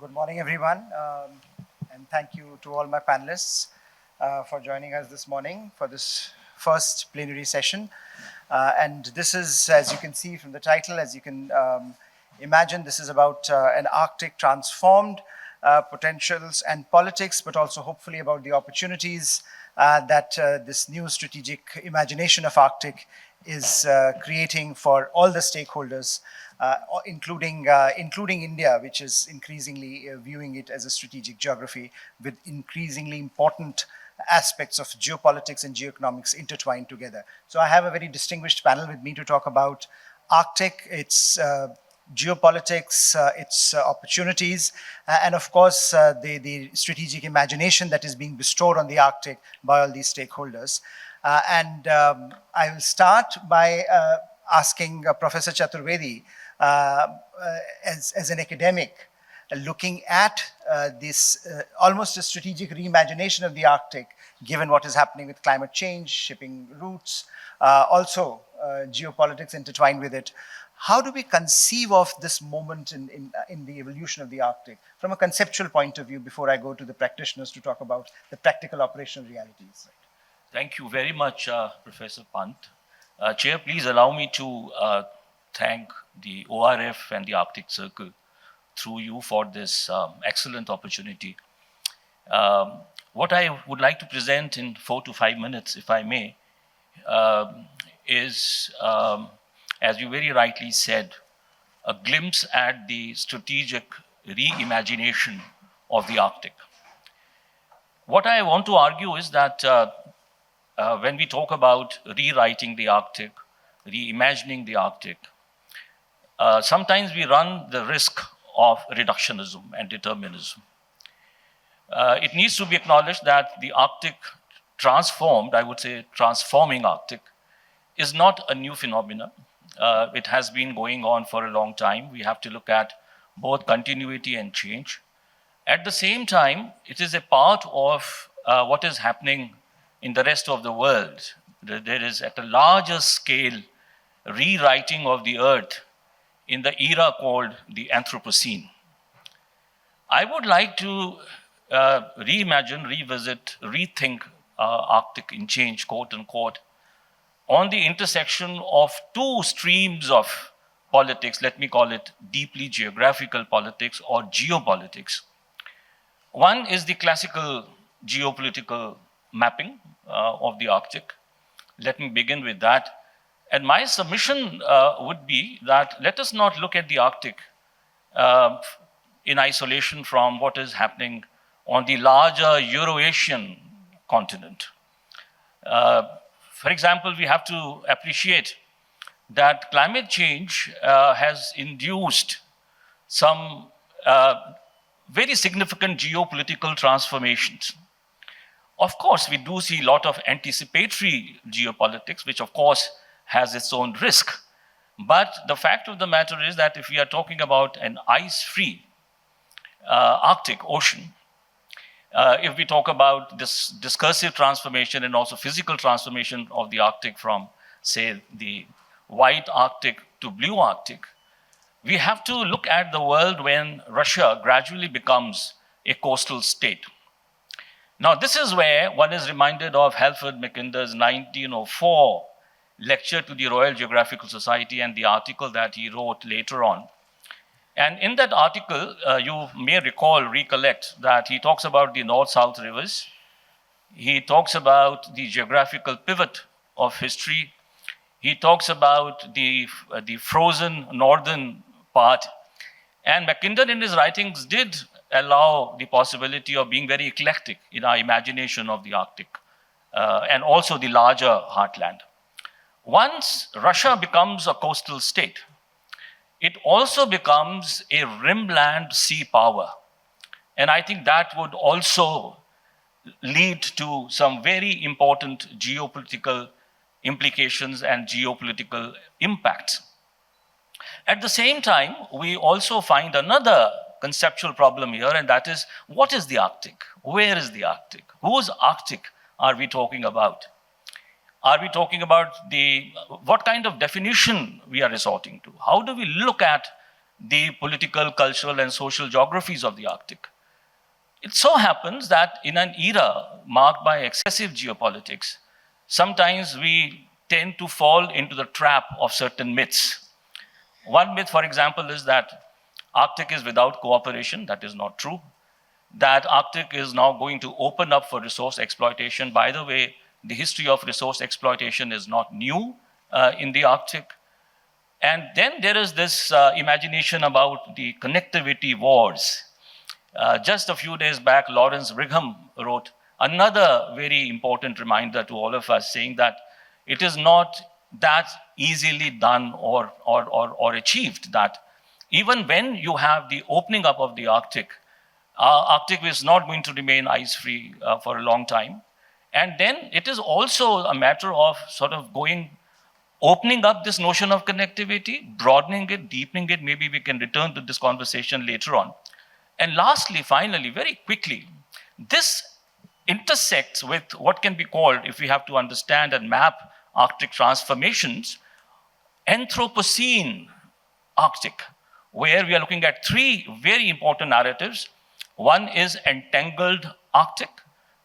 Good morning, everyone, and thank you to all my panelists for joining us this morning for this first plenary session. And this is, as you can see from the title, as you can imagine, this is about an Arctic transformed, potentials and politics, but also hopefully about the opportunities that this new strategic imagination of Arctic is creating for all the stakeholders, including India, which is increasingly viewing it as a strategic geography with increasingly important aspects of geopolitics and geoeconomics intertwined together. So I have a very distinguished panel with me to talk about Arctic, its geopolitics, its opportunities, and of course the strategic imagination that is being bestowed on the Arctic by all these stakeholders. I will start by asking Professor Chaturvedi, as an academic, looking at this almost a strategic reimagination of the Arctic, given what is happening with climate change, shipping routes, also geopolitics intertwined with it. How do we conceive of this moment in the evolution of the Arctic from a conceptual point of view before I go to the practitioners to talk about the practical operational realities? Thank you very much, Professor Pant. Chair, please allow me to thank the ORF and the Arctic Circle through you for this excellent opportunity. What I would like to present in 4 to 5 minutes, if I may, is, as you very rightly said, a glimpse at the strategic reimagination of the Arctic. What I want to argue is that when we talk about rewriting the Arctic, reimagining the Arctic, sometimes we run the risk of reductionism and determinism. It needs to be acknowledged that the Arctic transformed, I would say transforming Arctic, is not a new phenomenon. It has been going on for a long time. We have to look at both continuity and change. At the same time, it is a part of what is happening in the rest of the world. There is, at a larger scale, rewriting of the earth in the era called the Anthropocene. I would like to reimagine, revisit, rethink Arctic in change, quote unquote, on the intersection of two streams of politics. Let me call it deeply geographical politics or geopolitics. One is the classical geopolitical mapping of the Arctic. Let me begin with that. And my submission would be that let us not look at the Arctic in isolation from what is happening on the larger Eurasian continent. For example, we have to appreciate that climate change has induced some very significant geopolitical transformations. Of course, we do see a lot of anticipatory geopolitics, which of course has its own risk. But the fact of the matter is that if we are talking about an ice-free Arctic Ocean, if we talk about this discursive transformation and also physical transformation of the Arctic from, say, the white Arctic to blue Arctic, we have to look at the world when Russia gradually becomes a coastal state. Now, this is where one is reminded of Halford Mackinder's 1904 lecture to the Royal Geographical Society and the article that he wrote later on. And in that article, you may recollect that he talks about the north-south rivers. He talks about the geographical pivot of history. He talks about the frozen northern part. And Mackinder in his writings did allow the possibility of being very eclectic in our imagination of the Arctic and also the larger heartland. Once Russia becomes a coastal state, it also becomes a rimland sea power. And I think that would also lead to some very important geopolitical implications and geopolitical impacts. At the same time, we also find another conceptual problem here, and that is, what is the Arctic? Where is the Arctic? Whose Arctic are we talking about? Are we talking about what kind of definition we are resorting to? How do we look at the political, cultural, and social geographies of the Arctic. It so happens that in an era marked by excessive geopolitics, sometimes we tend to fall into the trap of certain myths. One myth, for example, is that Arctic is without cooperation. That is not true. That Arctic is now going to open up for resource exploitation. By the way, the history of resource exploitation is not new in the Arctic. And then there is this imagination about the connectivity wars. Just a few days back, Lawrence Brigham wrote another very important reminder to all of us, saying that it is not that easily done or achieved, that even when you have the opening up of the Arctic, Arctic is not going to remain ice-free for a long time. And then it is also a matter of sort of opening up this notion of connectivity, broadening it, deepening it. Maybe we can return to this conversation later on. And lastly, finally, very quickly, this intersects with what can be called, if we have to understand and map Arctic transformations, Anthropocene Arctic, where we are looking at three very important narratives. One is entangled Arctic.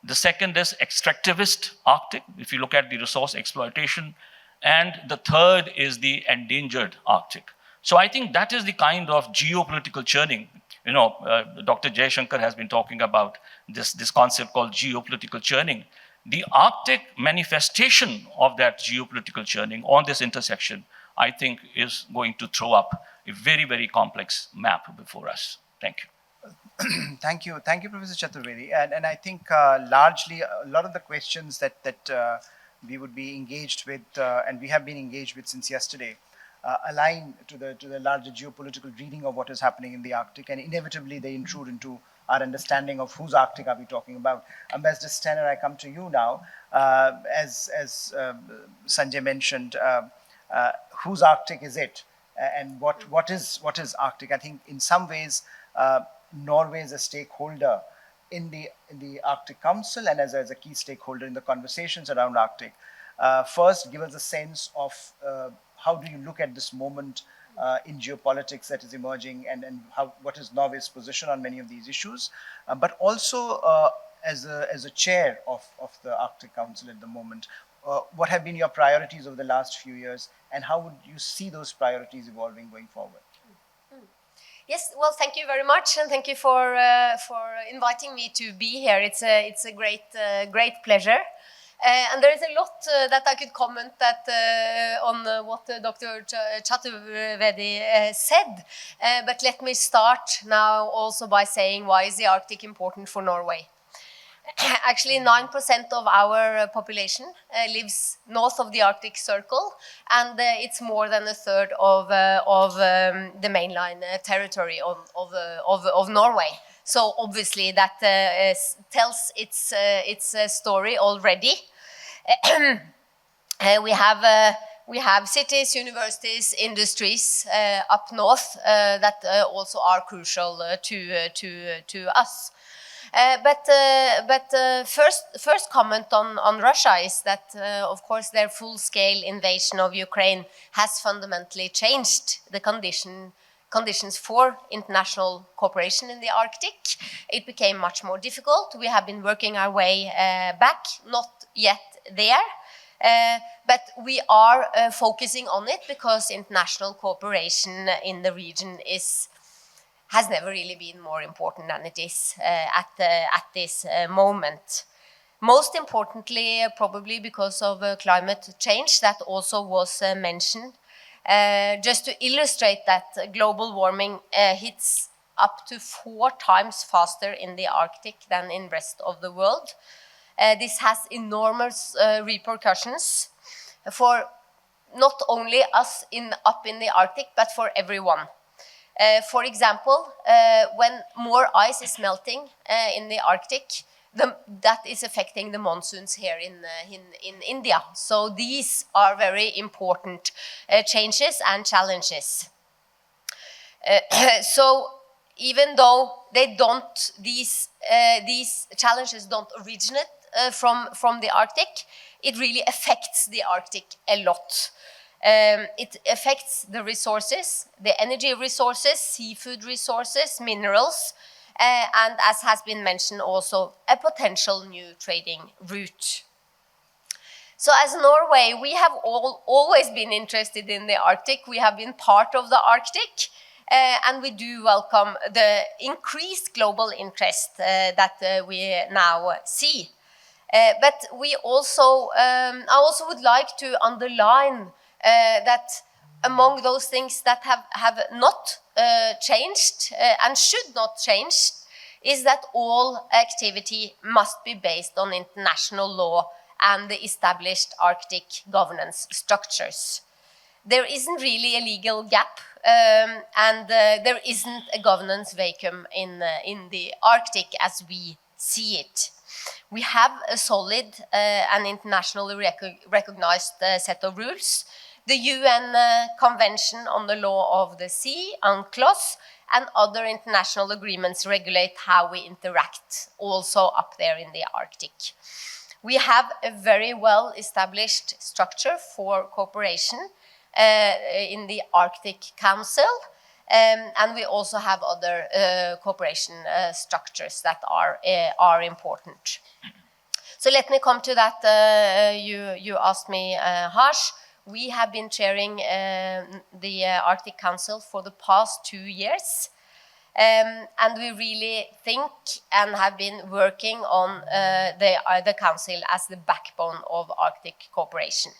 The second is extractivist Arctic, if you look at the resource exploitation. And the third is the endangered Arctic. So I think that is the kind of geopolitical churning. You know, Dr. Jaishankar has been talking about this concept called geopolitical churning. The Arctic manifestation of that geopolitical churning on this intersection, I think, is going to throw up a very, very complex map before us. Thank you. Thank you, Professor Chaturvedi. And I think largely a lot of the questions that we would be engaged with, and we have been engaged with since yesterday, align to the larger geopolitical reading of what is happening in the Arctic, and inevitably they intrude into our understanding of whose Arctic are we talking about. Ambassador Stener, I come to you now. As Sanjay mentioned, whose Arctic is it, and what is Arctic? I think in some ways Norway is a stakeholder in the Arctic Council and as a key stakeholder in the conversations around Arctic. First, give us a sense of how do you look at this moment in geopolitics that is emerging, and what is Norway's position on many of these issues, but also as a chair of the Arctic Council at the moment. What have been your priorities over the last few years, and how would you see those priorities evolving going forward? Yes, well, thank you very much, and thank you for inviting me to be here. It's a great pleasure. And there is a lot that I could comment on what Dr. Chaturvedi said. But let me start now also by saying, why is the Arctic important for Norway? Actually, 9% of our population lives north of the Arctic Circle, and it's more than a third of the mainline territory of Norway. So obviously that tells its story already. We have cities, universities, industries up north that also are crucial to us. But first comment on Russia is that, of course, their full-scale invasion of Ukraine has fundamentally changed the conditions for international cooperation in the Arctic. It became much more difficult. We have been working our way back, not yet there. But we are focusing on it because international cooperation in the region has never really been more important than it is at this moment. Most importantly, probably because of climate change that also was mentioned. Just to illustrate that global warming hits up to 4 times faster in the Arctic than in the rest of the world. This has enormous repercussions for not only us up in the Arctic, but for everyone. For example, when more ice is melting in the Arctic, that is affecting the monsoons here in India. So these are very important changes and challenges. So even though these challenges don't originate from the Arctic, it really affects the Arctic a lot. It affects the resources, the energy resources, seafood resources, minerals, and as has been mentioned also, a potential new trading route. So as Norway, we have always been interested in the Arctic. We have been part of the Arctic, and we do welcome the increased global interest that we now see. But we also, I also would like to underline that among those things that have not changed and should not change is that all activity must be based on international law and the established Arctic governance structures. There isn't really a legal gap, and there isn't a governance vacuum in the Arctic as we see it. We have a solid and internationally recognized set of rules. The UN Convention on the Law of the Sea, UNCLOS, and other international agreements regulate how we interact also up there in the Arctic. We have a very well-established structure for cooperation in the Arctic Council, and we also have other cooperation structures that are important. So let me come to that. You asked me, Harsh. We have been chairing the Arctic Council for the past 2 years. And we really think and have been working on the Council as the backbone of Arctic cooperation.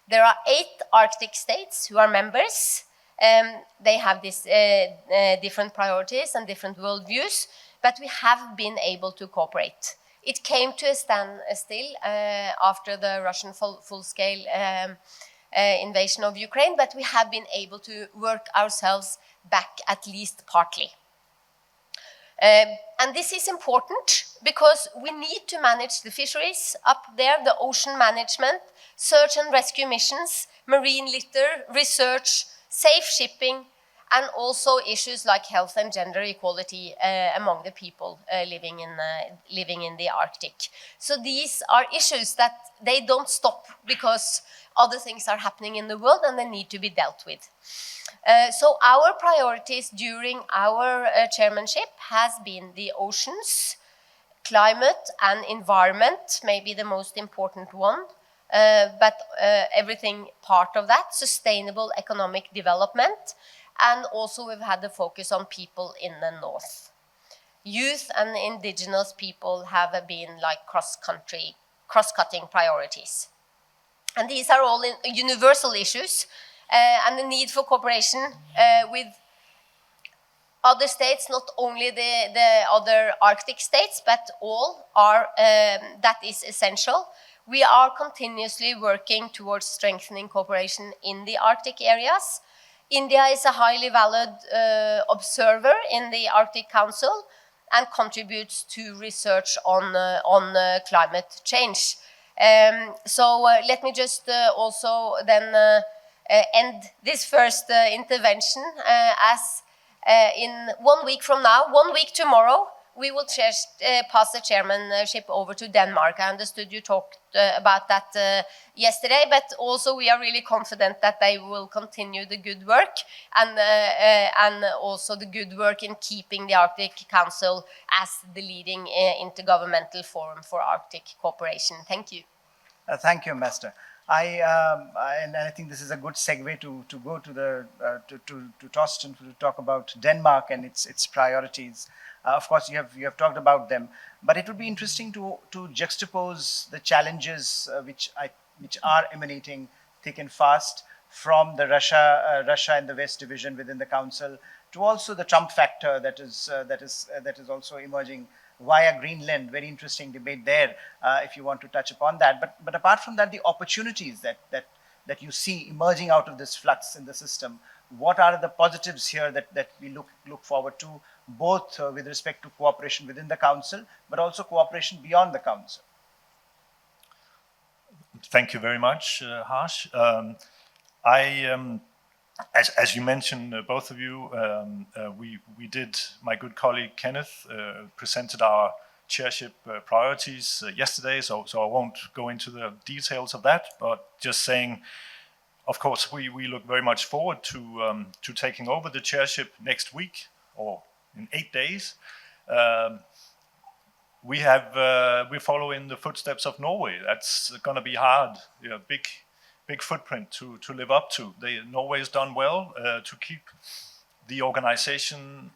There are 8 Arctic states who are members. They have these different priorities and different worldviews, but we have been able to cooperate. It came to a standstill after the Russian full-scale invasion of Ukraine, but we have been able to work ourselves back at least partly. And this is important because we need to manage the fisheries up there, the ocean management, search and rescue missions, marine litter, research, safe shipping, and also issues like health and gender equality among the people living in the Arctic. So these are issues that they don't stop because other things are happening in the world and they need to be dealt with. So our priorities during our chairmanship has been the oceans, climate and environment, maybe the most important one, but everything part of that, sustainable economic development, and also we've had the focus on people in the north. Youth and indigenous people have been like cross-cutting priorities. And these are all universal issues, and the need for cooperation with other states, not only the other Arctic states, but all are, that is essential. We are continuously working towards strengthening cooperation in the Arctic areas. India is a highly valued observer in the Arctic Council and contributes to research on climate change. So let me just also then end this first intervention as in 1 week from now, 1 week tomorrow, we will pass the chairmanship over to Denmark. I understood you talked about that yesterday, but also we are really confident that they will continue the good work and also the good work in keeping the Arctic Council as the leading intergovernmental forum for Arctic cooperation. Thank you. Thank you, Master. And I think this is a good segue to go to the to Torsten to talk about Denmark and its priorities. Of course, you have talked about them, but it would be interesting to juxtapose the challenges which are emanating thick and fast from the Russia and the West division within the Council to also the Trump factor that is also emerging via Greenland. Very interesting debate there, if you want to touch upon that. But apart from that, the opportunities that you see emerging out of this flux in the system, what are the positives here that we look forward to, both with respect to cooperation within the Council, but also cooperation beyond the Council? Thank you very much, Harsh. As you mentioned, both of you, we did, my good colleague Kenneth presented our chairship priorities yesterday, so I won't go into the details of that, but just saying of course, we look very much forward to taking over the chairship next week or in 8 days. We follow in the footsteps of Norway. That's going to be hard, big footprint to live up to. Norway has done well to keep the organization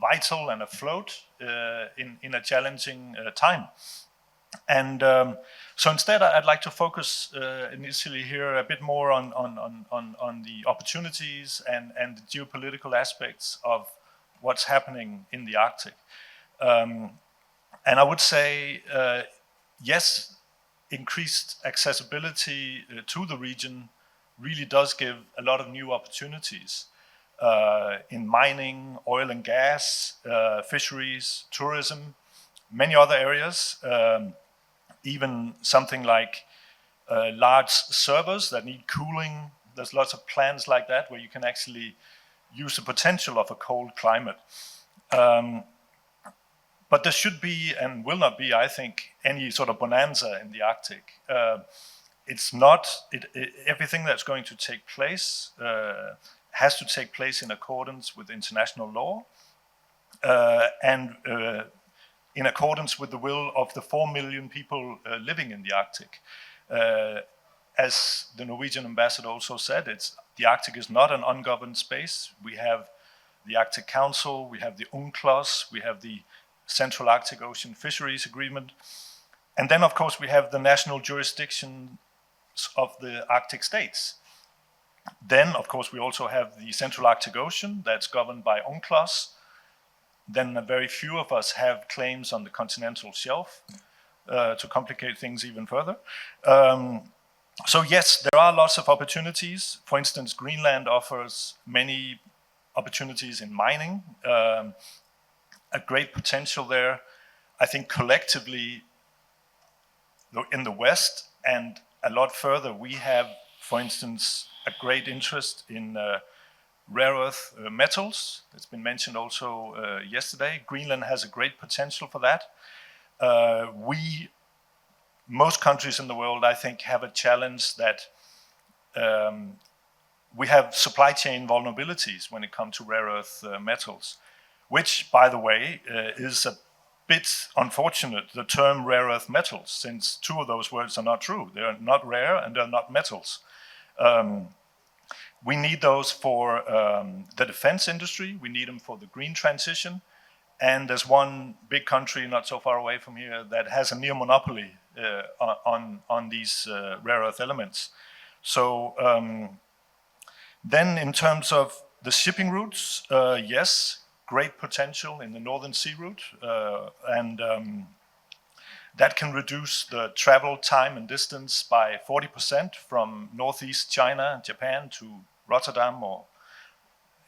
vital and afloat in a challenging time. And so instead, I'd like to focus initially here a bit more on the opportunities and the geopolitical aspects of what's happening in the Arctic. And I would say, yes, increased accessibility to the region really does give a lot of new opportunities in mining, oil and gas, fisheries, tourism, many other areas, even something like large servers that need cooling. There's lots of plans like that where you can actually use the potential of a cold climate. But there should be, and will not be, I think, any sort of bonanza in the Arctic. It's not, everything that's going to take place has to take place in accordance with international law and in accordance with the will of the 4 million people living in the Arctic. As the Norwegian ambassador also said, the Arctic is not an ungoverned space. We have the Arctic Council, we have the UNCLOS, we have the Central Arctic Ocean Fisheries Agreement. And then, of course, we have the national jurisdictions of the Arctic states. Then, of course, we also have the Central Arctic Ocean that's governed by UNCLOS. Then very few of us have claims on the continental shelf to complicate things even further. So yes, there are lots of opportunities. For instance, Greenland offers many opportunities in mining, a great potential there. I think collectively in the West and a lot further, we have, for instance, a great interest in rare earth metals. It's been mentioned also yesterday. Greenland has a great potential for that. Most countries in the world, I think, have a challenge that we have supply chain vulnerabilities when it comes to rare earth metals, which, by the way, is a bit unfortunate, the term rare earth metals, since two of those words are not true. They're not rare and they're not metals. We need those for the defense industry. We need them for the green transition. And there's one big country not so far away from here that has a near monopoly on these rare earth elements. So then in terms of the shipping routes, yes, great potential in the Northern Sea route. And that can reduce the travel time and distance by 40% from Northeast China and Japan to Rotterdam or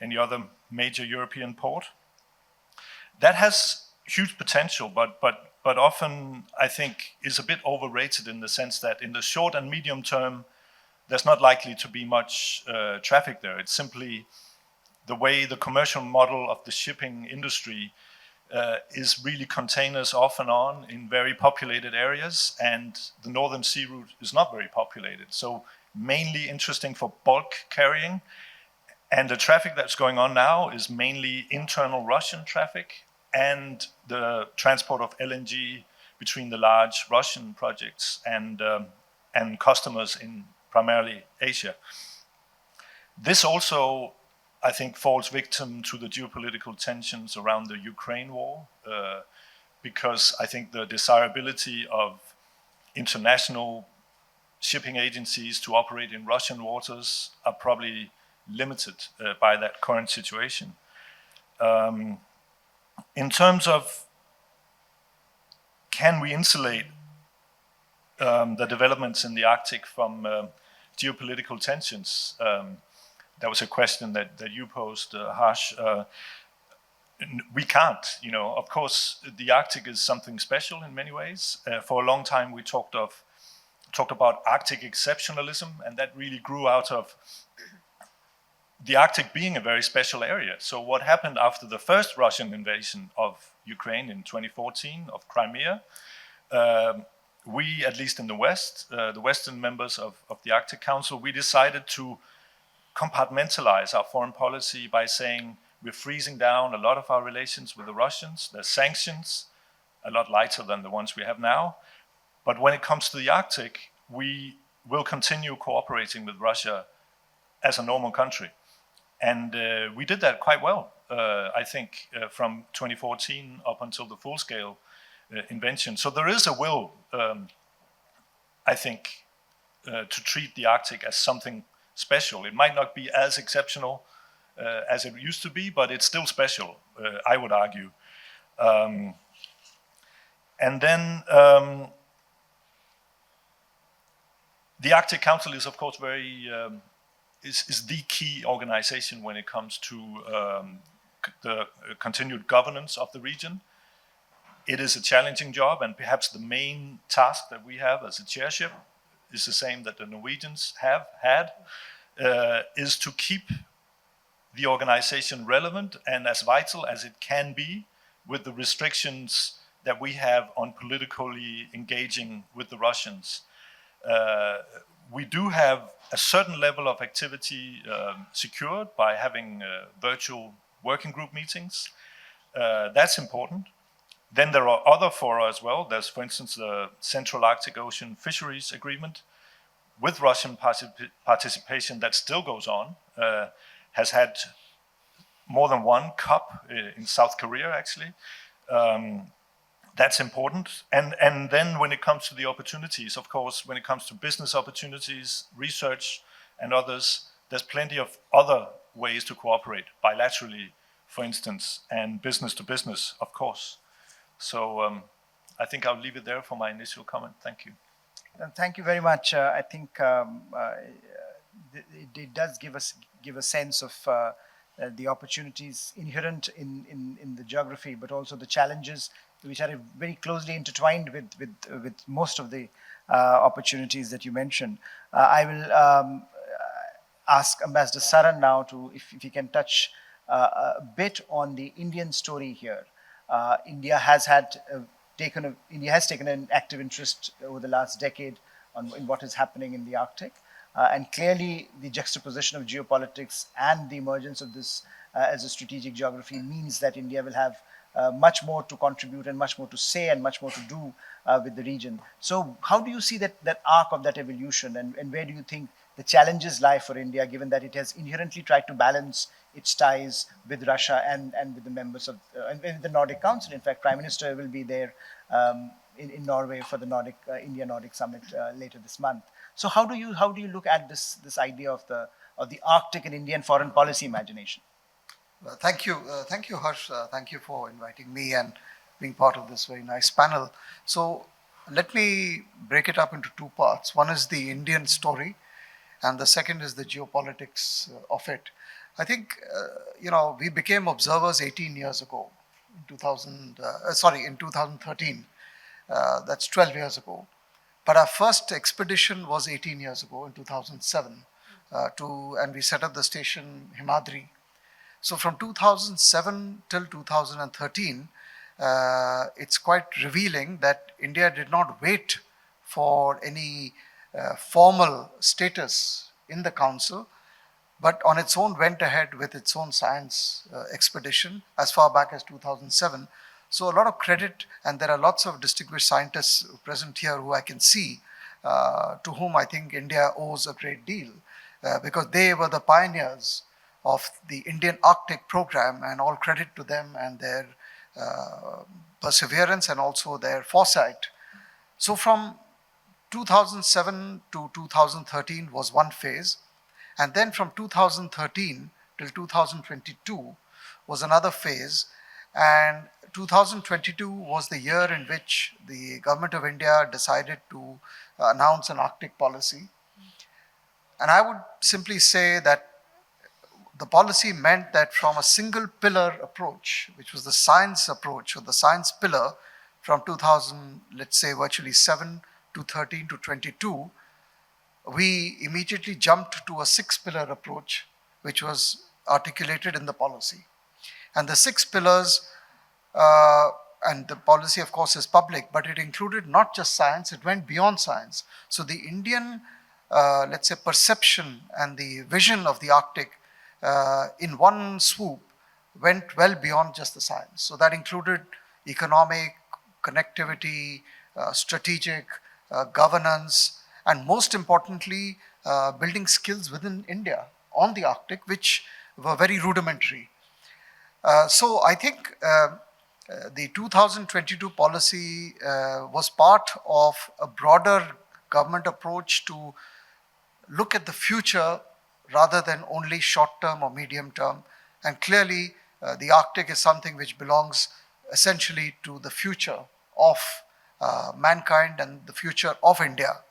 any other major European port. That has huge potential, but often I think is a bit overrated in the sense that in the short and medium term, there's not likely to be much traffic there. It's simply the way the commercial model of the shipping industry is really containers off and on in very populated areas, and the Northern Sea route is not very populated. So mainly interesting for bulk carrying. And the traffic that's going on now is mainly internal Russian traffic and the transport of LNG between the large Russian projects and customers in primarily Asia. This also, I think, falls victim to the geopolitical tensions around the Ukraine war, because I think the desirability of international shipping agencies to operate in Russian waters are probably limited by that current situation. In terms of can we insulate the developments in the Arctic from geopolitical tensions? That was a question that you posed, Harsh. We can't, Of course, the Arctic is something special in many ways. For a long time, we talked about Arctic exceptionalism, and that really grew out of the Arctic being a very special area. So what happened after the first Russian invasion of Ukraine in 2014 of Crimea? we, at least in the West, the Western members of the Arctic Council, we decided to compartmentalize our foreign policy by saying we're freezing down a lot of our relations with the Russians. There's sanctions, a lot lighter than the ones we have now. But when it comes to the Arctic, we will continue cooperating with Russia as a normal country. And we did that quite well, I think, from 2014 up until the full-scale invention. So there is a will, I think, to treat the Arctic as something special. It might not be as exceptional as it used to be, but it's still special, I would argue. And then the Arctic Council is, of course, is the key organization when it comes to the continued governance of the region. It is a challenging job, and perhaps the main task that we have as a chairship is the same that the Norwegians have had, is to keep the organization relevant and as vital as it can be with the restrictions that we have on politically engaging with the Russians. We do have a certain level of activity secured by having virtual working group meetings. That's important. Then there are other fora as well. There's, for instance, the Central Arctic Ocean Fisheries Agreement with Russian participation that still goes on, has had more than one COP in South Korea, actually. That's important. And then when it comes to the opportunities, of course, when it comes to business opportunities, research, and others, there's plenty of other ways to cooperate, bilaterally, for instance, and business to business, of course. So I think I'll leave it there for my initial comment. Thank you. Thank you very much. I think it does give a sense of the opportunities inherent in the geography, but also the challenges which are very closely intertwined with most of the opportunities that you mentioned. I will ask Ambassador Saran now to, if he can touch a bit on the Indian story here. India has taken an active interest over the last decade in what is happening in the Arctic. And clearly, the juxtaposition of geopolitics and the emergence of this as a strategic geography means that India will have much more to contribute and much more to say and much more to do with the region. So how do you see that arc of that evolution, and where do you think the challenges lie for India, given that it has inherently tried to balance its ties with Russia and with the members of and with the Nordic Council? In fact, Prime Minister will be there in Norway for the India-Nordic Summit later this month. So how do you look at this idea of the Arctic and Indian foreign policy imagination? Well, thank you, Harsh. Thank you for inviting me and being part of this very nice panel. So let me break it up into two parts. One is the Indian story, and the second is the geopolitics of it. I think we became observers 18 years ago, in 2013. That's 12 years ago. But our first expedition was 18 years ago, in 2007, and we set up the station Himadri. So from 2007 till 2013, it's quite revealing that India did not wait for any formal status in the Council, but on its own went ahead with its own science expedition as far back as 2007. So a lot of credit, and there are lots of distinguished scientists present here who I can see, to whom I think India owes a great deal, because they were the pioneers of the Indian Arctic program, and all credit to them and their perseverance and also their foresight. So from 2007 to 2013 was one phase, and then from 2013 till 2022 was another phase, and 2022 was the year in which the government of India decided to announce an Arctic policy. And I would simply say that the policy meant that from a single pillar approach, which was the science approach or the science pillar from 2000, let's say virtually 7 to 13 to 22, we immediately jumped to a 6-pillar approach, which was articulated in the policy. And the 6 pillars and the policy, of course, is public, but it included not just science, it went beyond science. So the Indian, let's say, perception and the vision of the Arctic in one swoop went well beyond just the science. So that included economic, connectivity, strategic, governance, and most importantly, building skills within India on the Arctic, which were very rudimentary. So I think the 2022 policy was part of a broader government approach to look at the future rather than only short term or medium term. And clearly, the Arctic is something which belongs essentially to the future of mankind and the future of India.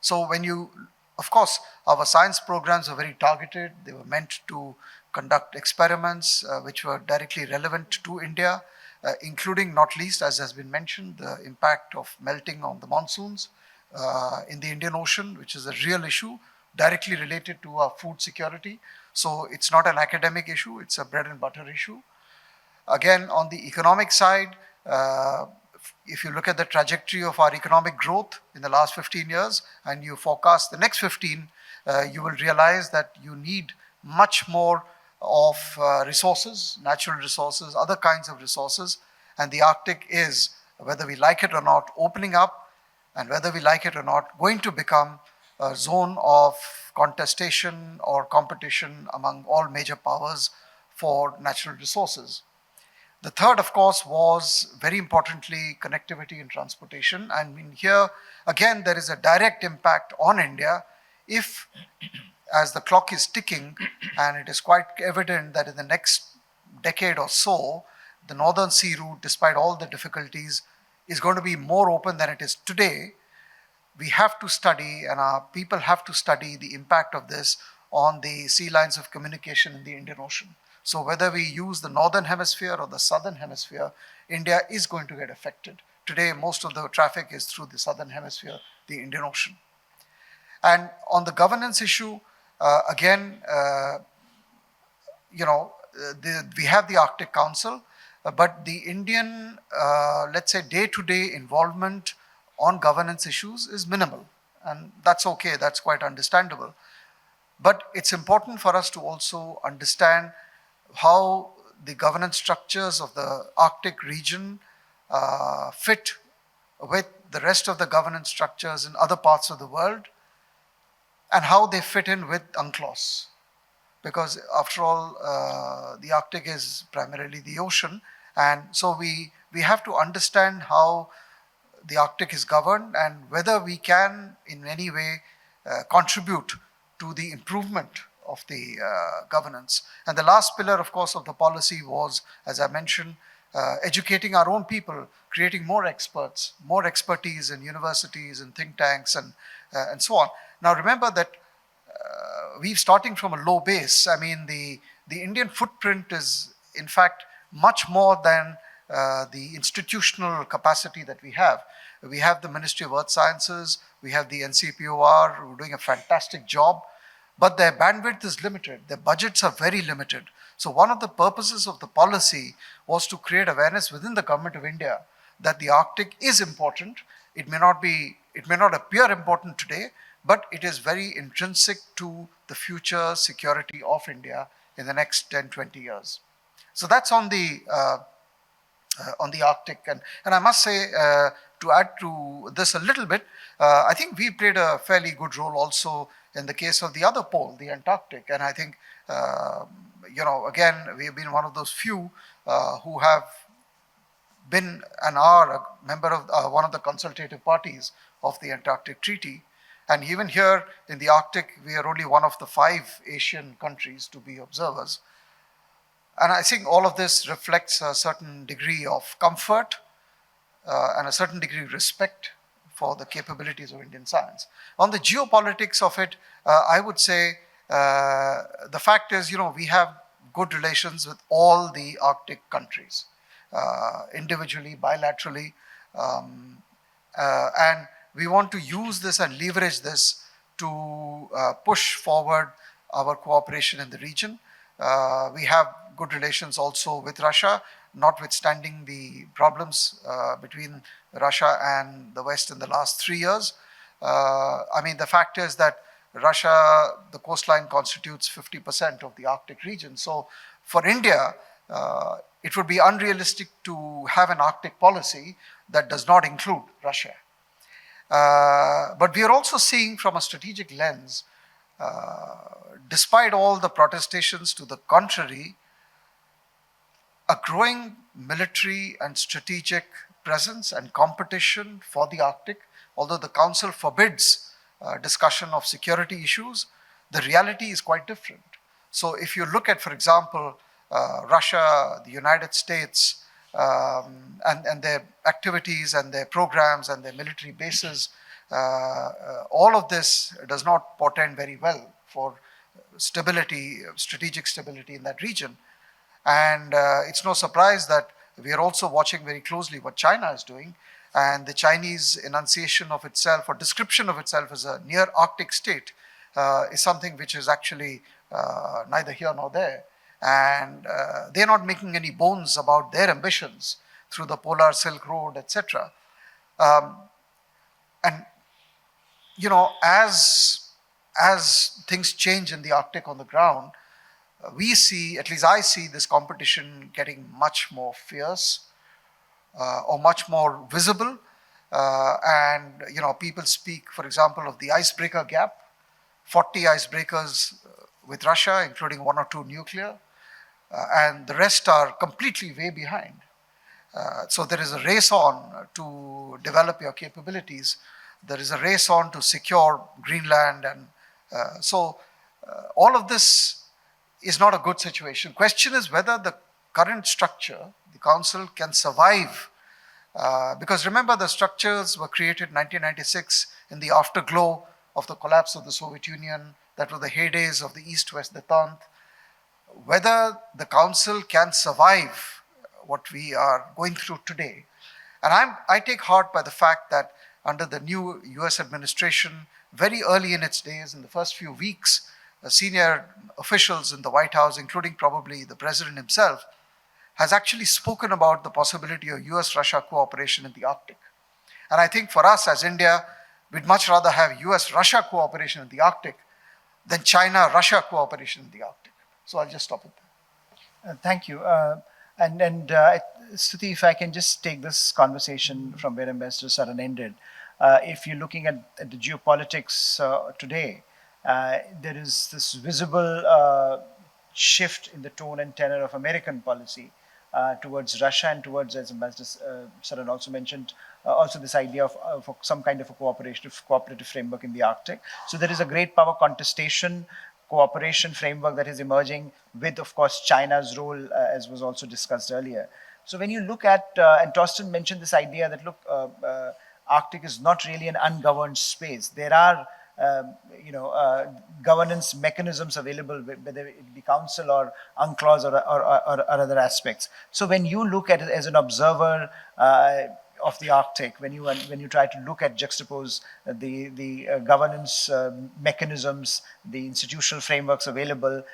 So when you, of course, our science programs were very targeted. They were meant to conduct experiments which were directly relevant to India, including not least, as has been mentioned, the impact of melting on the monsoons in the Indian Ocean, which is a real issue directly related to our food security. So it's not an academic issue, it's a bread and butter issue. Again, on the economic side, if you look at the trajectory of our economic growth in the last 15 years and you forecast the next 15, you will realize that you need much more of resources, natural resources, other kinds of resources. And the Arctic is, whether we like it or not, opening up, and whether we like it or not, going to become a zone of contestation or competition among all major powers for natural resources. The third, of course, was very importantly connectivity and transportation. I mean, here again, there is a direct impact on India if, as the clock is ticking, and it is quite evident that in the next decade or so, the Northern Sea route, despite all the difficulties, is going to be more open than it is today. We have to study, and our people have to study the impact of this on the sea lines of communication in the Indian Ocean. So whether we use the northern hemisphere or the southern hemisphere, India is going to get affected. Today, most of the traffic is through the southern hemisphere, the Indian Ocean. And on the governance issue, again, we have the Arctic Council, but the Indian, let's say, day-to-day involvement on governance issues is minimal. And that's okay, that's quite understandable. But it's important for us to also understand how the governance structures of the Arctic region fit with the rest of the governance structures in other parts of the world, and how they fit in with UNCLOS. Because after all, the Arctic is primarily the ocean, and so we have to understand how the Arctic is governed and whether we can in any way contribute to the improvement of the governance. And the last pillar, of course, of the policy was, as I mentioned, educating our own people, creating more experts, more expertise in universities and think tanks and so on. Now remember that we're starting from a low base. I mean, the Indian footprint is in fact much more than the institutional capacity that we have. We have the Ministry of Earth Sciences, we have the NCPOR, who are doing a fantastic job, but their bandwidth is limited. Their budgets are very limited. So one of the purposes of the policy was to create awareness within the government of India that the Arctic is important. It may not appear important today, but it is very intrinsic to the future security of India in the next 10, 20 years. So that's on the Arctic. And I must say, to add to this a little bit, I think we played a fairly good role also in the case of the other pole, the Antarctic. And I think, again, we've been one of those few who have been and are a member of one of the consultative parties of the Antarctic Treaty. And even here in the Arctic, we are only one of the 5 Asian countries to be observers. And I think all of this reflects a certain degree of comfort and a certain degree of respect for the capabilities of Indian science. On the geopolitics of it, I would say the fact is, we have good relations with all the Arctic countries, individually, bilaterally, and we want to use this and leverage this to push forward our cooperation in the region. We have good relations also with Russia, notwithstanding the problems between Russia and the West in the last 3 years. I mean, the fact is that Russia, the coastline constitutes 50% of the Arctic region. So for India, it would be unrealistic to have an Arctic policy that does not include Russia. But we are also seeing from a strategic lens, despite all the protestations to the contrary, a growing military and strategic presence and competition for the Arctic. Although the Council forbids discussion of security issues, the reality is quite different. So if you look at, for example, Russia, the United States, and their activities and their programs and their military bases, all of this does not portend very well for stability, strategic stability in that region. And it's no surprise that we are also watching very closely what China is doing. And the Chinese enunciation of itself or description of itself as a near Arctic state is something which is actually neither here nor there. And they're not making any bones about their ambitions through the Polar Silk Road, etc. And, you know, as things change in the Arctic on the ground, we see, at least I see, this competition getting much more fierce or much more visible. And, you know, people speak, for example, of the icebreaker gap, 40 icebreakers with Russia, including 1 or 2 nuclear, and the rest are completely way behind. So there is a race on to develop your capabilities. There is a race on to secure Greenland. And so all of this is not a good situation. Question is whether the current structure, the Council, can survive. Because remember, the structures were created in 1996 in the afterglow of the collapse of the Soviet Union. That were the heydays of the East-West détente. Whether the Council can survive what we are going through today. And I take heart by the fact that under the new US administration, very early in its days, in the first few weeks, senior officials in the White House, including probably the president himself, has actually spoken about the possibility of US-Russia cooperation in the Arctic. And I think for us as India, we'd much rather have US-Russia cooperation in the Arctic than China-Russia cooperation in the Arctic. So I'll just stop it there. Thank you. Stuti, if I can just take this conversation from where Ambassador Saran ended. If you're looking at the geopolitics today, there is this visible shift in the tone and tenor of American policy towards Russia and towards, as Ambassador Saran also mentioned, also this idea of some kind of a cooperative framework in the Arctic. So there is a great power contestation, cooperation framework that is emerging with, of course, China's role, as was also discussed earlier. So when you look at, and Torsten mentioned this idea that, look, Arctic is not really an ungoverned space. There are governance mechanisms available, whether it be council or UNCLOS or other aspects. So when you look at it as an observer of the Arctic, when you try to look at juxtapose the governance mechanisms, the institutional frameworks available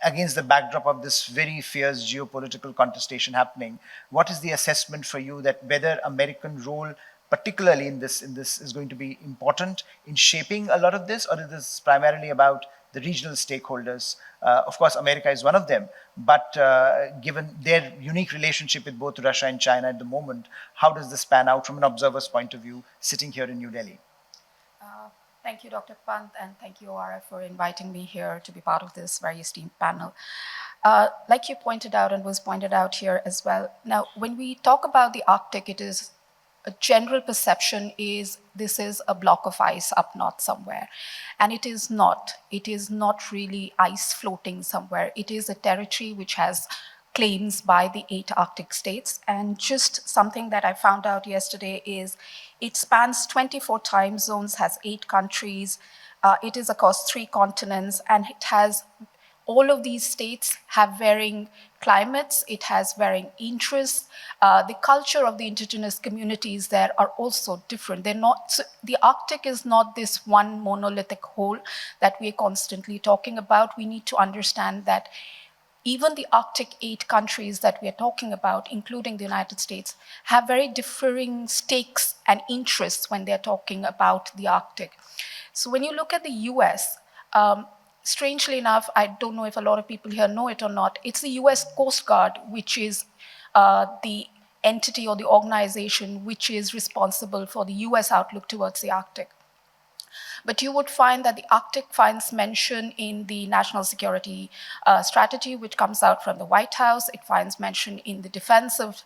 against the backdrop of this very fierce geopolitical contestation happening, what is the assessment for you that whether American role particularly in this is going to be important in shaping a lot of this, or is this primarily about the regional stakeholders? Of course, America is one of them, but given their unique relationship with both Russia and China at the moment, how does this pan out from an observer's point of view, sitting here in New Delhi? Thank you, Dr. Pant, and thank you, Aura, for inviting me here to be part of this very esteemed panel. Like you pointed out and was pointed out here as well, now, when we talk about the Arctic, it is a general perception is this is a block of ice up north somewhere. And it is not. It is not really ice floating somewhere. It is a territory which has claims by the 8 Arctic states. And just something that I found out yesterday is it spans 24 time zones, has 8 countries. It is across 3 continents, and it has all of these states have varying climates, it has varying interests. The culture of the indigenous communities there are also different. They're not, so the Arctic is not this one monolithic whole that we're constantly talking about. We need to understand that even the Arctic 8 countries that we are talking about, including the United States, have very differing stakes and interests when they're talking about the Arctic. So when you look at the US, strangely enough, I don't know if a lot of people here know it or not, it's the US Coast Guard, which is the entity or the organization which is responsible for the US outlook towards the Arctic. But you would find that the Arctic finds mention in the national security strategy, which comes out from the White House. It finds mention in the defensive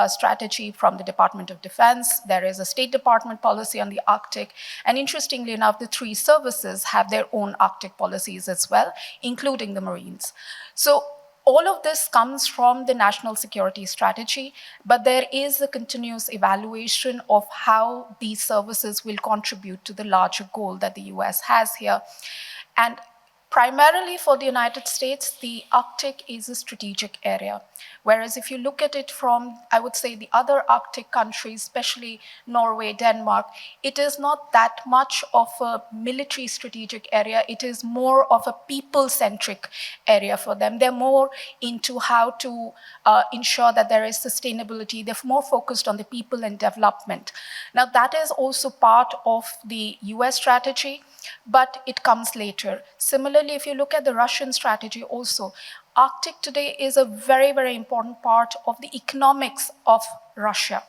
strategy from the Department of Defense. There is a State Department policy on the Arctic. And interestingly enough, the three services have their own Arctic policies as well, including the Marines. So all of this comes from the national security strategy, but there is a continuous evaluation of how these services will contribute to the larger goal that the US has here. And primarily for the United States, the Arctic is a strategic area. Whereas if you look at it from, I would say, the other Arctic countries, especially Norway, Denmark, it is not that much of a military strategic area. It is more of a people-centric area for them. They're more into how to ensure that there is sustainability. They're more focused on the people and development. Now, that is also part of the US strategy, but it comes later. Similarly, if you look at the Russian strategy also, Arctic today is a very, very important part of the economics of Russia.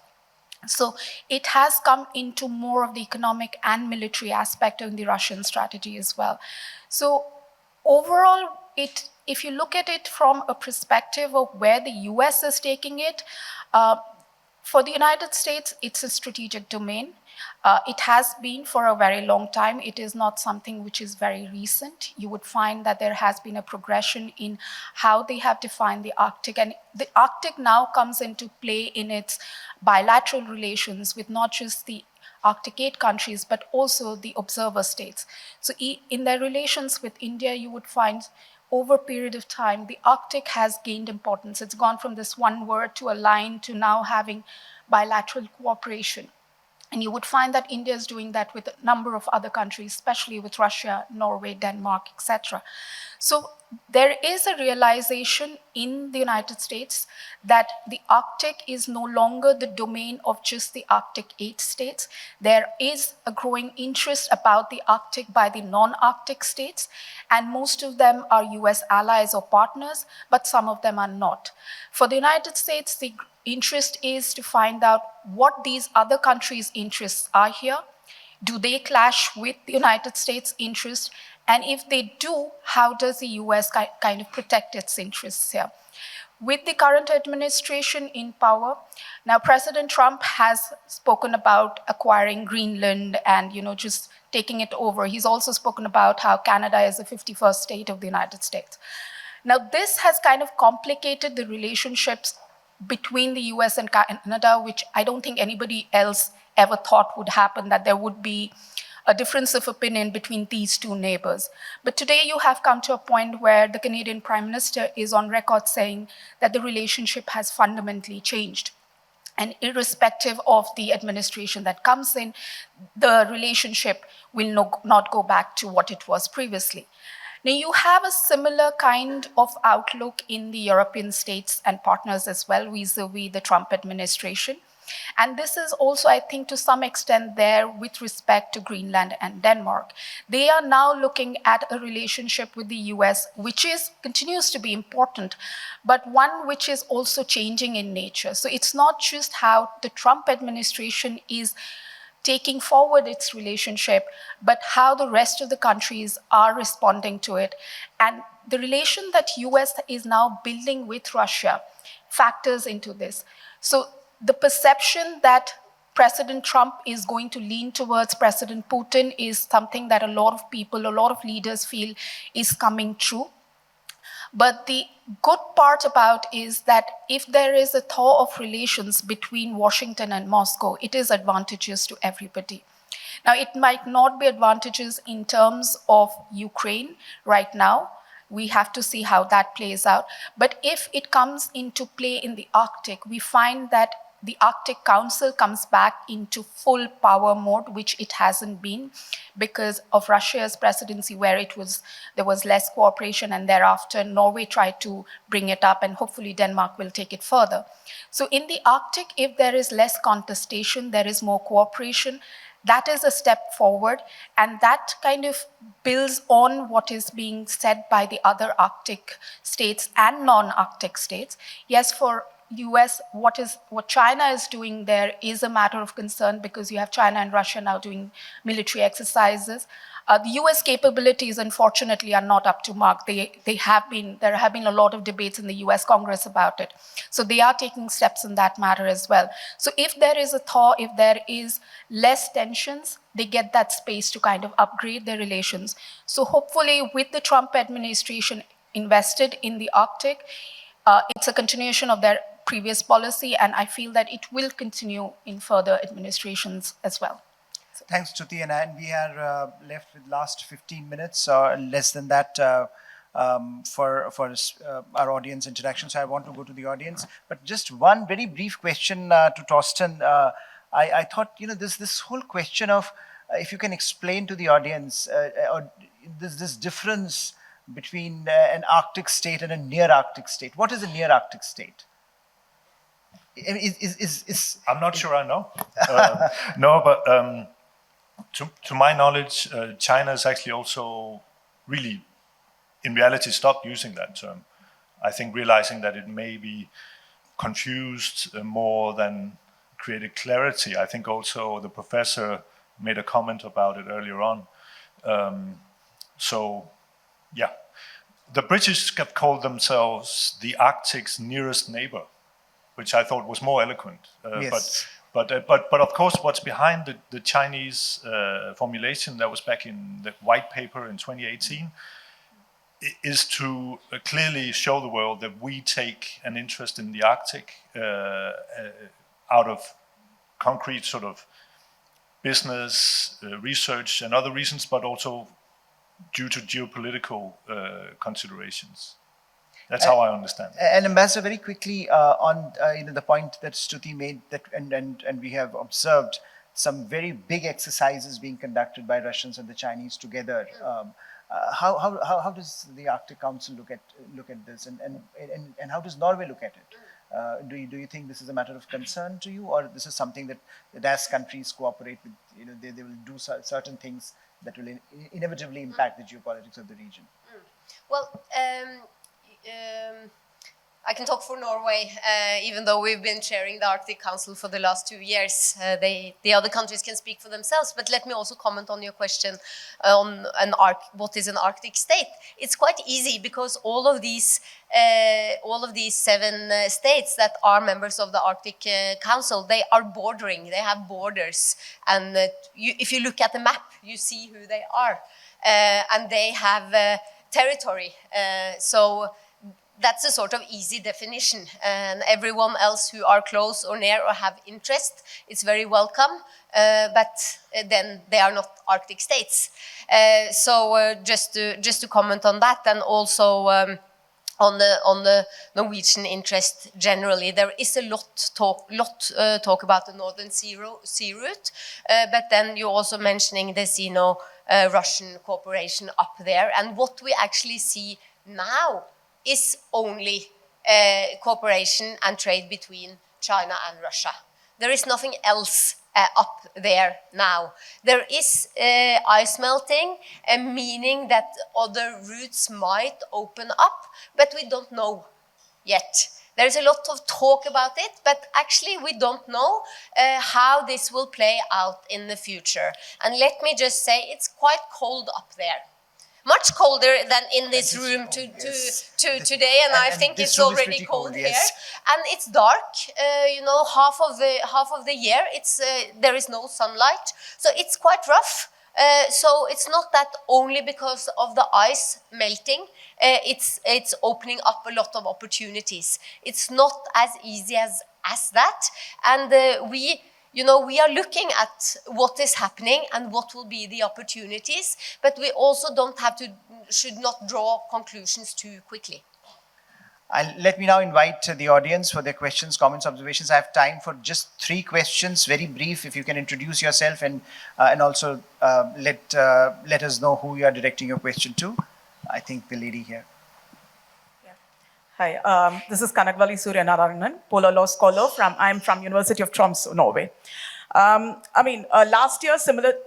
So it has come into more of the economic and military aspect in the Russian strategy as well. So overall, if you look at it from a perspective of where the US is taking it, for the United States, it's a strategic domain. It has been for a very long time. It is not something which is very recent. You would find that there has been a progression in how they have defined the Arctic. And the Arctic now comes into play in its bilateral relations with not just the Arctic 8 countries, but also the observer states. So in their relations with India, you would find over a period of time, the Arctic has gained importance. It's gone from this one word to a line to now having bilateral cooperation. And you would find that India is doing that with a number of other countries, especially with Russia, Norway, Denmark, etc. So there is a realization in the United States that the Arctic is no longer the domain of just the Arctic 8 states. There is a growing interest about the Arctic by the non-Arctic states, and most of them are US allies or partners, but some of them are not. For the United States, the interest is to find out what these other countries' interests are here. Do they clash with the United States' interests? And if they do, how does the US kind of protect its interests here? With the current administration in power, now President Trump has spoken about acquiring Greenland and, just taking it over. He's also spoken about how Canada is the 51st state of the United States. Now, this has kind of complicated the relationships between the US and Canada, which I don't think anybody else ever thought would happen, that there would be a difference of opinion between these two neighbors. But today you have come to a point where the Canadian Prime Minister is on record saying that the relationship has fundamentally changed. And irrespective of the administration that comes in, the relationship will not go back to what it was previously. Now, you have a similar kind of outlook in the European states and partners as well, vis-a-vis the Trump administration. And this is also, I think, to some extent there with respect to Greenland and Denmark. They are now looking at a relationship with the US, which continues to be important, but one which is also changing in nature. So it's not just how the Trump administration is taking forward its relationship, but how the rest of the countries are responding to it. And the relation that US is now building with Russia factors into this. So the perception that President Trump is going to lean towards President Putin is something that a lot of people, a lot of leaders feel is coming true. But the good part about is that if there is a thaw of relations between Washington and Moscow, it is advantageous to everybody. Now, it might not be advantageous in terms of Ukraine right now. We have to see how that plays out. But if it comes into play in the Arctic, we find that the Arctic Council comes back into full power mode, which it hasn't been because of Russia's presidency, where there was less cooperation, and thereafter Norway tried to bring it up, and hopefully Denmark will take it further. So in the Arctic, if there is less contestation, there is more cooperation. That is a step forward, and that kind of builds on what is being said by the other Arctic states and non-Arctic states. Yes, for US, what China is doing there is a matter of concern because you have China and Russia now doing military exercises. The US capabilities, unfortunately, are not up to mark. There have been a lot of debates in the US Congress about it. So they are taking steps in that matter as well. So if there is a thaw, if there is less tensions, they get that space to kind of upgrade their relations. So hopefully with the Trump administration invested in the Arctic, it's a continuation of their previous policy, and I feel that it will continue in further administrations as well. Thanks, Stuti, and we are left with last 15 minutes or less than that for our audience interaction. So I want to go to the audience, but just one very brief question to Torsten. I thought, this whole question of if you can explain to the audience or this difference between an Arctic state and a near Arctic state. What is a near Arctic state? I'm not sure I know. No, but to my knowledge, China has actually also really, in reality, stopped using that term. I think realizing that it may be confused more than created clarity. I think also the professor made a comment about it earlier on. Yeah. The British have called themselves the Arctic's nearest neighbor, which I thought was more eloquent. Yes. But of course, what's behind the Chinese formulation that was back in the white paper in 2018 is to clearly show the world that we take an interest in the Arctic out of concrete sort of business, research and other reasons, but also due to geopolitical considerations. That's how I understand it. And Ambassador, very quickly on the point that Stuti made, that and we have observed some very big exercises being conducted by Russians and the Chinese together. How does the Arctic Council look at this, and how does Norway look at it? Do you think this is a matter of concern to you, or this is something that as countries cooperate with, they will do certain things that will inevitably impact the geopolitics of the region? Well, I can talk for Norway, even though we've been chairing the Arctic Council for the last 2 years. The other countries can speak for themselves, but let me also comment on your question on what is an Arctic state. It's quite easy because all of these 7 states that are members of the Arctic Council, they are bordering, they have borders. And if you look at the map, you see who they are. And they have territory. So that's a sort of easy definition, and everyone else who are close or near or have interest, it's very welcome, but then they are not Arctic states. So just to comment on that, and also on the Norwegian interest generally, there is a lot talk about the Northern Sea route, but then you're also mentioning the Sino-Russian cooperation up there, and what we actually see now is only cooperation and trade between China and Russia. There is nothing else up there now. There is ice melting, meaning that other routes might open up, but we don't know yet. There's a lot of talk about it, but actually we don't know how this will play out in the future. And let me just say, it's quite cold up there. Much colder than in this room today, and I think it's already cold here. And it's dark. Half of the year there is no sunlight, so it's quite rough. So it's not that only because of the ice melting. It's opening up a lot of opportunities. It's not as easy as that, and we are looking at what is happening and what will be the opportunities, but we also should not draw conclusions too quickly. Let me now invite the audience for their questions, comments, observations. I have time for just 3 questions, very brief. If you can introduce yourself and also let us know who you are directing your question to. I think the lady here. Hi, this is Kanakvali Suryanarayanan, Polar Law Scholar. I'm from University of Tromsø, Norway. Last year,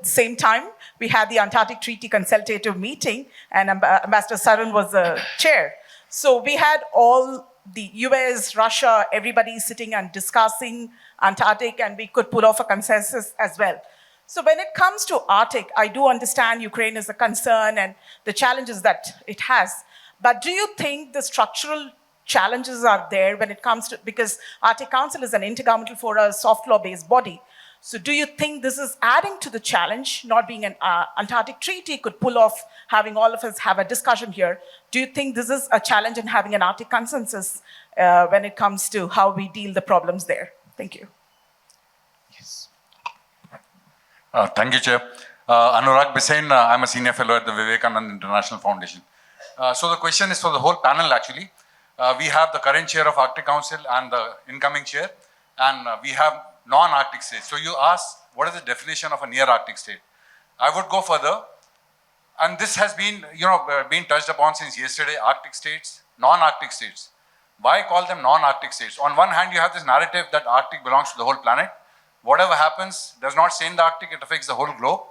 same time, we had the Antarctic Treaty Consultative Meeting, and Ambassador Saran was the chair. So we had all the US, Russia, everybody sitting and discussing Antarctic, and we could pull off a consensus as well. So when it comes to Arctic, I do understand Ukraine is a concern and the challenges that it has. But do you think the structural challenges are there when it comes to, because Arctic Council is an intergovernmental for a soft law-based body. So do you think this is adding to the challenge, not being an Antarctic treaty could pull off having all of us have a discussion here? Do you think this is a challenge in having an Arctic consensus when it comes to how we deal the problems there? Thank you. Yes. Thank you, Chair. Anurag Bisain, I'm a senior fellow at the Vivekanand International Foundation. So the question is for the whole panel, actually. We have the current chair of Arctic Council and the incoming chair, and we have non-Arctic states. So you asked, what is the definition of a near-Arctic state? I would go further, and this has been, been touched upon since yesterday, Arctic states, non-Arctic states. Why call them non-Arctic states? On one hand, you have this narrative that Arctic belongs to the whole planet. Whatever happens does not stay in the Arctic, it affects the whole globe.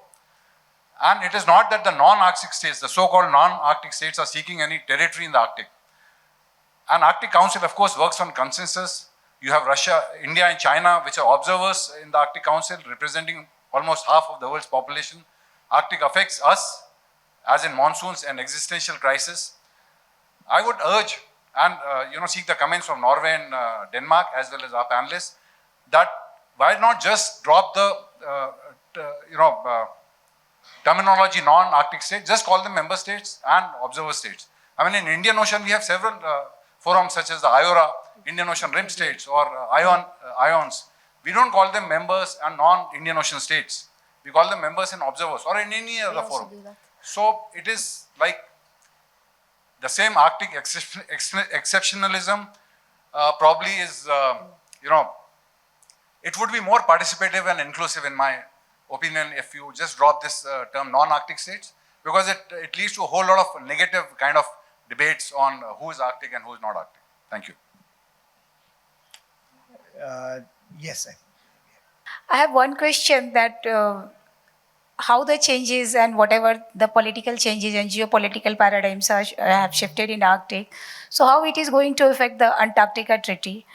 And it is not that the non-Arctic states, the so-called non-Arctic states, are seeking any territory in the Arctic. And Arctic Council, of course, works on consensus. You have Russia, India and China, which are observers in the Arctic Council, representing almost half of the world's population. Arctic affects us, as in monsoons and existential crisis. I would urge and seek the comments from Norway and Denmark, as well as our panelists, that why not just drop the terminology non-Arctic states, just call them member states and observer states. I mean, in Indian Ocean, we have several forums such as the IORA, Indian Ocean Rim States, or IONS. We don't call them members and non-Indian Ocean states. We call them members and observers, or in any other forum. So it is like the same Arctic exceptionalism probably is, it would be more participative and inclusive in my opinion if you just drop this term non-Arctic states, because it leads to a whole lot of negative kind of debates on who is Arctic and who is not Arctic. Thank you. Yes. I have one question that how the changes and whatever the political changes and geopolitical paradigms have shifted in Arctic, so how it is going to affect the Antarctica Treaty.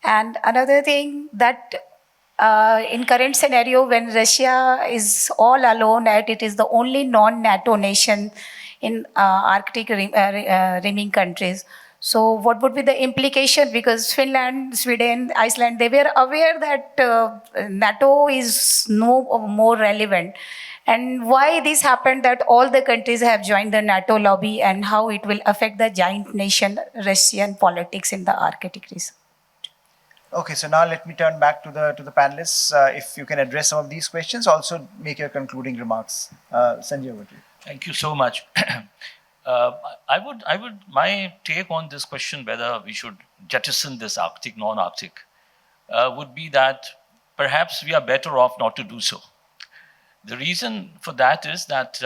And another thing that in current scenario, when Russia is all alone, and it is the only non-NATO nation in Arctic riming countries. So what would be the implication? Because Finland, Sweden, Iceland, they were aware that NATO is no more relevant. And why this happened that all the countries have joined the NATO lobby, and how it will affect the giant nation Russian politics in the Arctic region. Okay, so now let me turn back to the panelists. If you can address some of these questions, also make your concluding remarks. Sanjay, over to you. Thank you so much. My take on this question, whether we should jettison this Arctic, non-Arctic, would be that perhaps we are better off not to do so. The reason for that is that,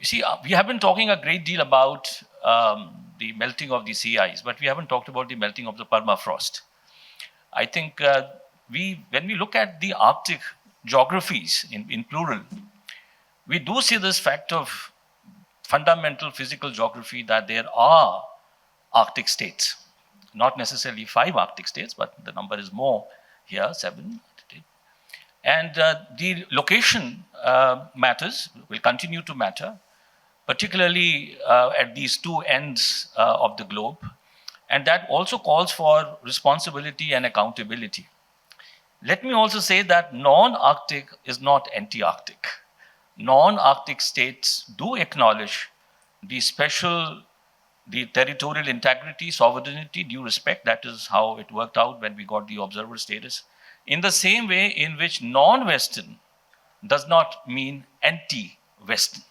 we have been talking a great deal about the melting of the sea ice, but we haven't talked about the melting of the permafrost. I think when we look at the Arctic geographies in plural, we do see this fact of fundamental physical geography that there are Arctic states. Not necessarily 5 Arctic states, but the number is more here, 7. And the location matters, will continue to matter, particularly at these 2 ends of the globe. And that also calls for responsibility and accountability. Let me also say that non-Arctic is not anti-Arctic. Non-Arctic states do acknowledge the territorial integrity, sovereignty, due respect. That is how it worked out when we got the observer status. In the same way in which non-Western does not mean anti-Western.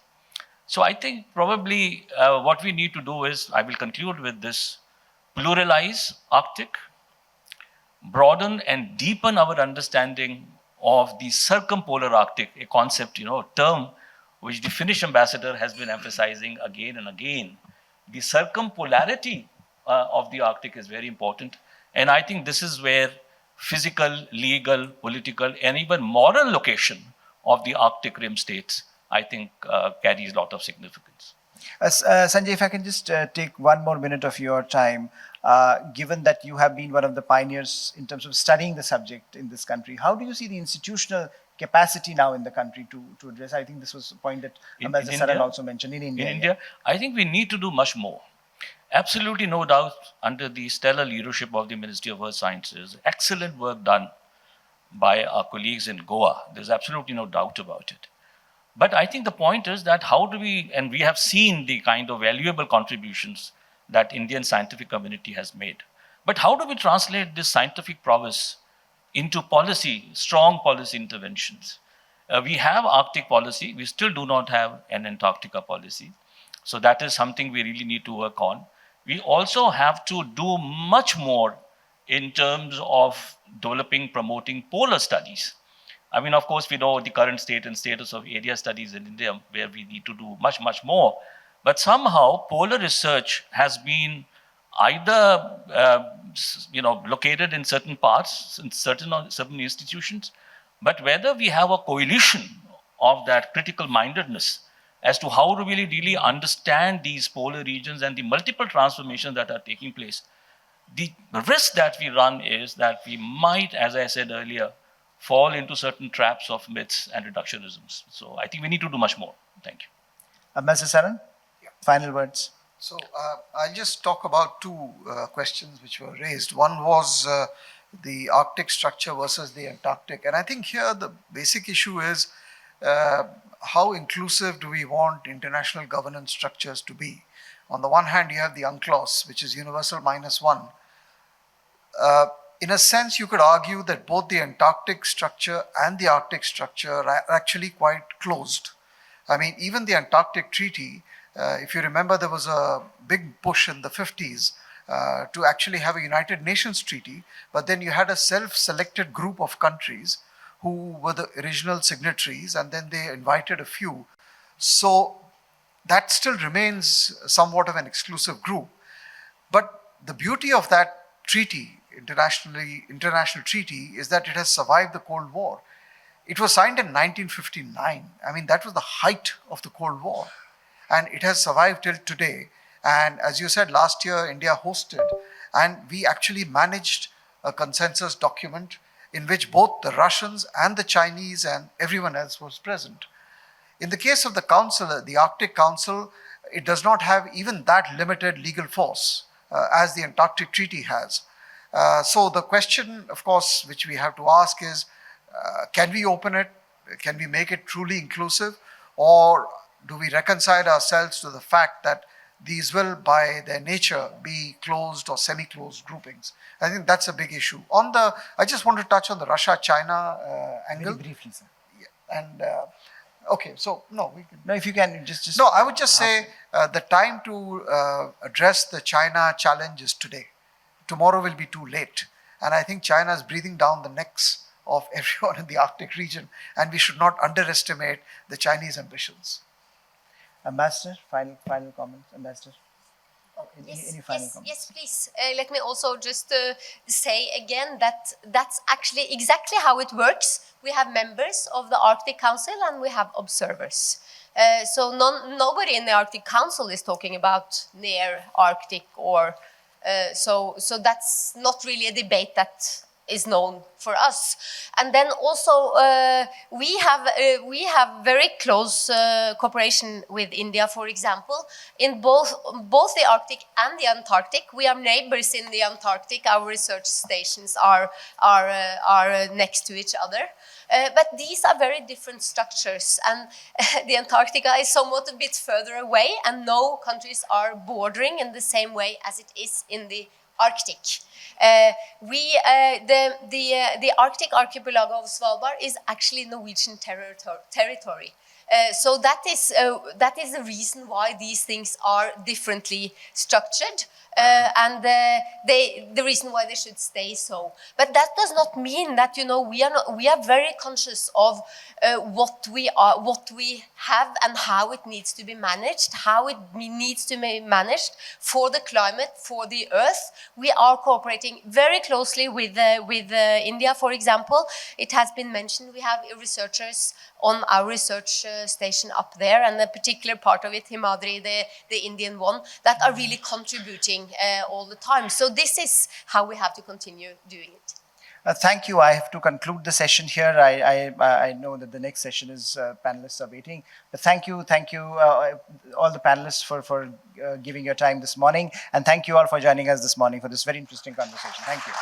So I think probably what we need to do is, I will conclude with this, pluralize Arctic, broaden and deepen our understanding of the circumpolar Arctic, a concept, a term which the Finnish ambassador has been emphasizing again and again. The circumpolarity of the Arctic is very important. And I think this is where physical, legal, political, and even moral location of the Arctic Rim states, I think, carries a lot of significance. Sanjay, if I can just take one more minute of your time, given that you have been one of the pioneers in terms of studying the subject in this country, how do you see the institutional capacity now in the country to address? I think this was a point that Ambassador Saran also mentioned in India. In India, I think we need to do much more. Absolutely no doubt, under the stellar leadership of the Ministry of Earth Sciences, excellent work done by our colleagues in Goa. There's absolutely no doubt about it. But I think the point is that how do we, and we have seen the kind of valuable contributions that Indian scientific community has made. But how do we translate this scientific prowess into policy, strong policy interventions? We have Arctic policy. We still do not have an Antarctica policy. So that is something we really need to work on. We also have to do much more in terms of developing, promoting polar studies. I mean, of course, we know the current state and status of area studies in India, where we need to do much, much more. But somehow, polar research has been either located in certain parts, in certain institutions, but whether we have a coalition of that critical mindedness as to how to really understand these polar regions and the multiple transformations that are taking place. The risk that we run is that we might, as I said earlier, fall into certain traps of myths and reductionisms. So I think we need to do much more. Thank you. Ambassador Saran, final words. So I'll just talk about two questions which were raised. One was the Arctic structure versus the Antarctic. And I think here the basic issue is how inclusive do we want international governance structures to be? On the one hand, you have the UNCLOS, which is universal -1. In a sense, you could argue that both the Antarctic structure and the Arctic structure are actually quite closed. I mean, even the Antarctic Treaty, if you remember, there was a big push in the 50s to actually have a United Nations treaty, but then you had a self-selected group of countries who were the original signatories, and then they invited a few. So that still remains somewhat of an exclusive group. But the beauty of that treaty, international treaty, is that it has survived the Cold War. It was signed in 1959. I mean, that was the height of the Cold War. And it has survived till today. And as you said, last year, India hosted, and we actually managed a consensus document in which both the Russians and the Chinese and everyone else was present. In the case of the Council, the Arctic Council, it does not have even that limited legal force as the Antarctic Treaty has. So the question, of course, which we have to ask is, can we open it? Can we make it truly inclusive? Or do we reconcile ourselves to the fact that these will, by their nature, be closed or semi-closed groupings? I think that's a big issue. I just want to touch on the Russia-China angle. Very briefly, sir. Yeah. And okay, so no, we can. No, if you can just. No, I would just say the time to address the China challenge is today. Tomorrow will be too late, and I think China is breathing down the necks of everyone in the Arctic region, and we should not underestimate the Chinese ambitions. Ambassador, final comments, Ambassador. Any final comments? Yes, please. Let me also just say again that that's actually exactly how it works. We have members of the Arctic Council and we have observers. So nobody in the Arctic Council is talking about near Arctic or so that's not really a debate that is known for us. And then also we have very close cooperation with India, for example, in both the Arctic and the Antarctic. We are neighbors in the Antarctic. Our research stations are next to each other. But these are very different structures, and the Antarctica is somewhat a bit further away, and no countries are bordering in the same way as it is in the Arctic. The Arctic archipelago of Svalbard is actually Norwegian territory. So that is the reason why these things are differently structured. and the reason why they should stay so. But that does not mean that, you know, we are very conscious of what we have and how it needs to be managed, how it needs to be managed for the climate, for the earth. We are cooperating very closely with India, for example. It has been mentioned we have researchers on our research station up there, and a particular part of it, Himadri, the Indian one, that are really contributing all the time. So this is how we have to continue doing it. Thank you. I have to conclude the session here. I know that the next session is panelists are waiting. But thank you, all the panelists for giving your time this morning, and thank you all for joining us this morning for this very interesting conversation. Thank you.